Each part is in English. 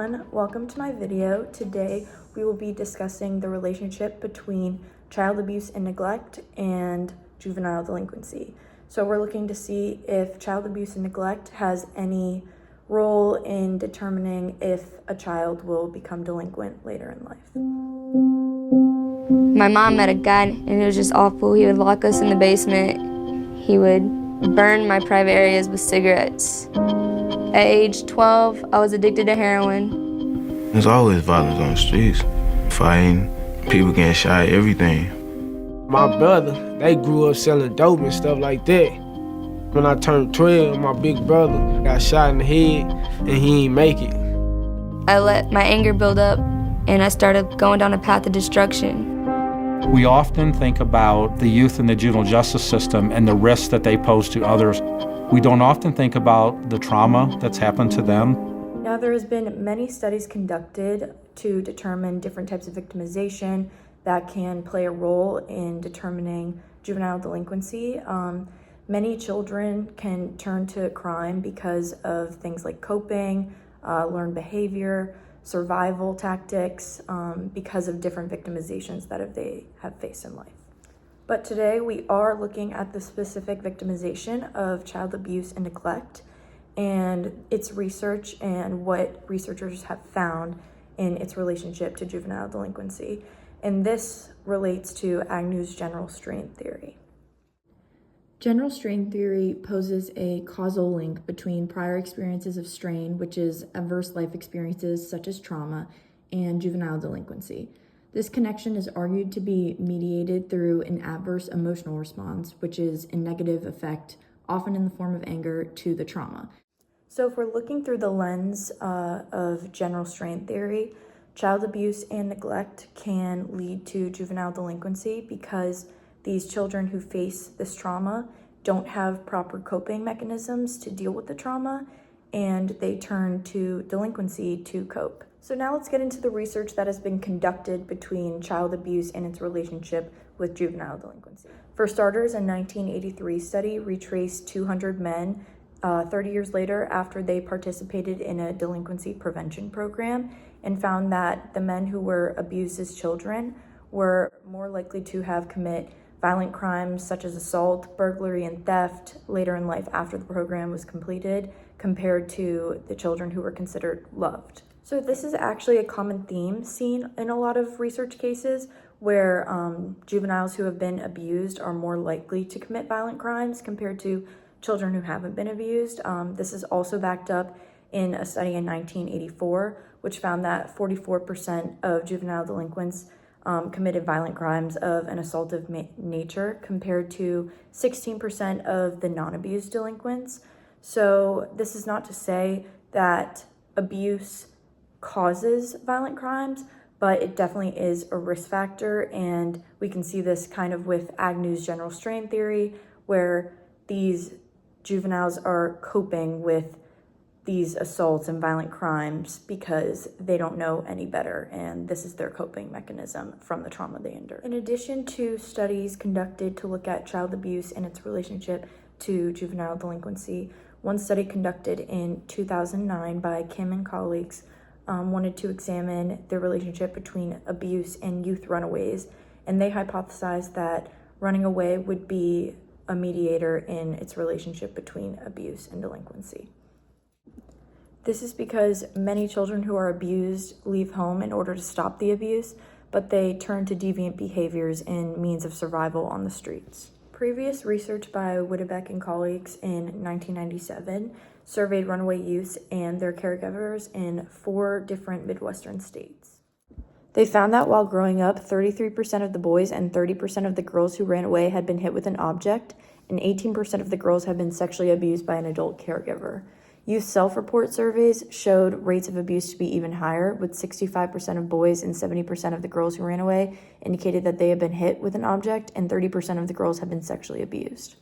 everyone, welcome to my video. Today we will be discussing the relationship between child abuse and neglect and juvenile delinquency. So we're looking to see if child abuse and neglect has any role in determining if a child will become delinquent later in life. My mom met a guy and it was just awful. He would lock us in the basement. He would burn my private areas with cigarettes. At age 12, I was addicted to heroin. There's always violence on the streets. Fighting, people getting shot, everything. My brother, they grew up selling dope and stuff like that. When I turned 12, my big brother got shot in the head and he ain't make it. I let my anger build up and I started going down a path of destruction. We often think about the youth in the juvenile justice system and the risks that they pose to others. We don't often think about the trauma that's happened to them. Now, there has been many studies conducted to determine different types of victimization that can play a role in determining juvenile delinquency. Many children can turn to crime because of things like coping, learned behavior, survival tactics, because of different victimizations that they have faced in life. But today we are looking at the specific victimization of child abuse and neglect and its research and what researchers have found in its relationship to juvenile delinquency. And this relates to Agnew's general strain theory. General strain theory poses a causal link between prior experiences of strain, which is adverse life experiences such as trauma, and juvenile delinquency. This connection is argued to be mediated through an adverse emotional response, which is a negative effect, often in the form of anger, to the trauma. So if we're looking through the lens of general strain theory, child abuse and neglect can lead to juvenile delinquency because these children who face this trauma don't have proper coping mechanisms to deal with the trauma, and they turn to delinquency to cope. So now let's get into the research that has been conducted between child abuse and its relationship with juvenile delinquency. For starters, a 1983 study retraced 200 men 30 years later after they participated in a delinquency prevention program and found that the men who were abused as children were more likely to have commit violent crimes such as assault, burglary, and theft later in life after the program was completed compared to the children who were considered loved. So this is actually a common theme seen in a lot of research cases where juveniles who have been abused are more likely to commit violent crimes compared to children who haven't been abused. This is also backed up in a study in 1984, which found that 44% of juvenile delinquents committed violent crimes of an assaultive nature compared to 16% of the non-abused delinquents. So this is not to say that abuse causes violent crimes, but it definitely is a risk factor, and we can see this kind of with Agnew's general strain theory, where these juveniles are coping with these assaults and violent crimes because they don't know any better, and this is their coping mechanism from the trauma they endured. In addition to studies conducted to look at child abuse and its relationship to juvenile delinquency, one study conducted in 2009 by Kim and colleagues wanted to examine the relationship between abuse and youth runaways, and they hypothesized that running away would be a mediator in its relationship between abuse and delinquency. This is because many children who are abused leave home in order to stop the abuse, but they turn to deviant behaviors and means of survival on the streets. Previous research by Whittebeck and colleagues in 1997 surveyed runaway youths and their caregivers in 4 different Midwestern states. They found that while growing up, 33% of the boys and 30% of the girls who ran away had been hit with an object, and 18% of the girls had been sexually abused by an adult caregiver. Youth self-report surveys showed rates of abuse to be even higher, with 65% of boys and 70% of the girls who ran away indicated that they had been hit with an object, and 30% of the girls had been sexually abused.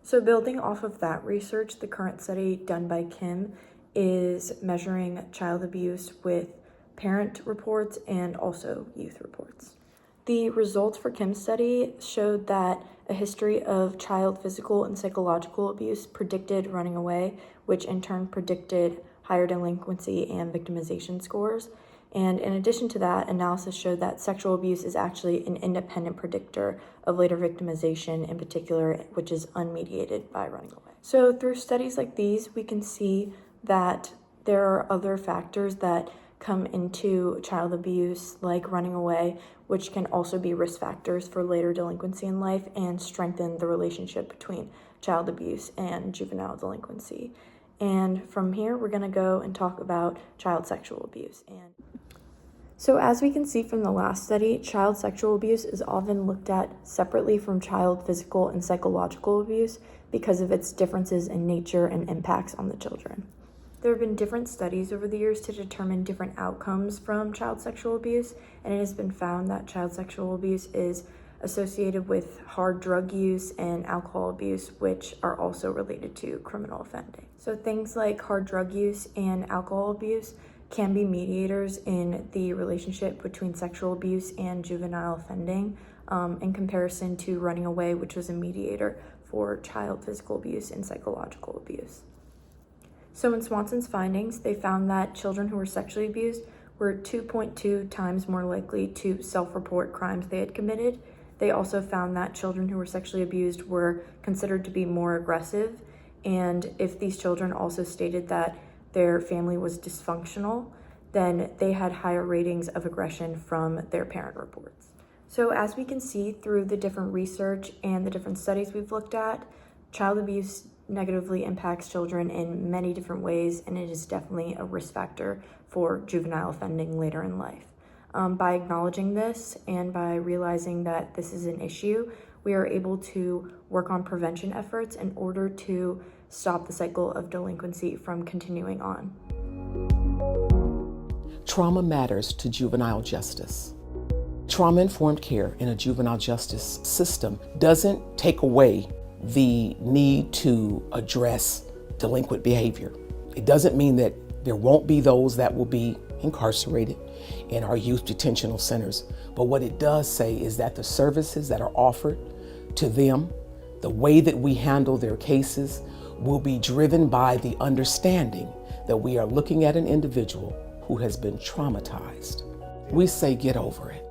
So building off of that research, the current study done by Kim is measuring child abuse with parent reports and also youth reports. The results for Kim's study showed that a history of child physical and psychological abuse predicted running away, which in turn predicted higher delinquency and victimization scores. And in addition to that, analysis showed that sexual abuse is actually an independent predictor of later victimization in particular, which is unmediated by running away. So through studies like these, we can see that there are other factors that come into child abuse, like running away, which can also be risk factors for later delinquency in life and strengthen the relationship between child abuse and juvenile delinquency. And from here, we're going to go and talk about child sexual abuse. So as we can see from the last study, child sexual abuse is often looked at separately from child physical and psychological abuse because of its differences in nature and impacts on the children. There have been different studies over the years to determine different outcomes from child sexual abuse, and it has been found that child sexual abuse is associated with hard drug use and alcohol abuse, which are also related to criminal offending. So things like hard drug use and alcohol abuse can be mediators in the relationship between sexual abuse and juvenile offending, in comparison to running away, which was a mediator for child physical abuse and psychological abuse. So in Swanson's findings, they found that children who were sexually abused were 2.2 times more likely to self-report crimes they had committed. They also found that children who were sexually abused were considered to be more aggressive, and if these children also stated that their family was dysfunctional, then they had higher ratings of aggression from their parent reports. So as we can see through the different research and the different studies we've looked at, child abuse negatively impacts children in many different ways, and it is definitely a risk factor for juvenile offending later in life. By acknowledging this and by realizing that this is an issue, we are able to work on prevention efforts in order to stop the cycle of delinquency from continuing on. Trauma matters to juvenile justice. Trauma-informed care in a juvenile justice system doesn't take away the need to address delinquent behavior. It doesn't mean that there won't be those that will be incarcerated in our youth detention centers. But what it does say is that the services that are offered to them, the way that we handle their cases, will be driven by the understanding that we are looking at an individual who has been traumatized. We say, get over it.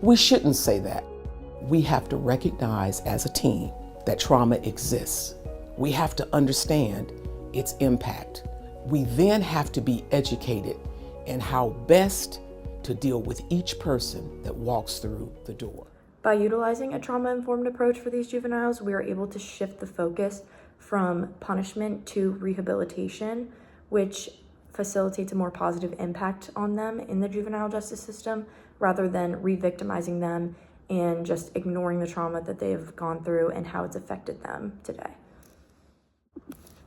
We shouldn't say that. We have to recognize as a team that trauma exists. We have to understand its impact. We then have to be educated in how best to deal with each person that walks through the door. By utilizing a trauma-informed approach for these juveniles, we are able to shift the focus from punishment to rehabilitation, which facilitates a more positive impact on them in the juvenile justice system, rather than re-victimizing them and just ignoring the trauma that they have gone through and how it's affected them today.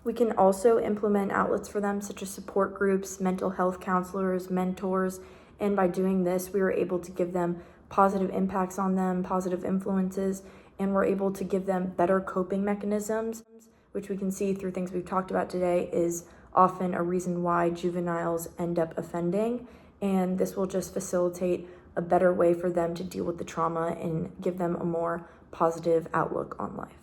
We can also implement outlets for them, such as support groups, mental health counselors, mentors, and by doing this, we were able to give them positive impacts on them, positive influences, and we're able to give them better coping mechanisms, which we can see through things we've talked about today is often a reason why juveniles end up offending, and this will just facilitate a better way for them to deal with the trauma and give them a more positive outlook on life.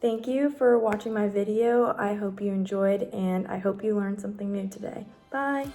Thank you for watching my video. I hope you enjoyed, and I hope you learned something new today. Bye!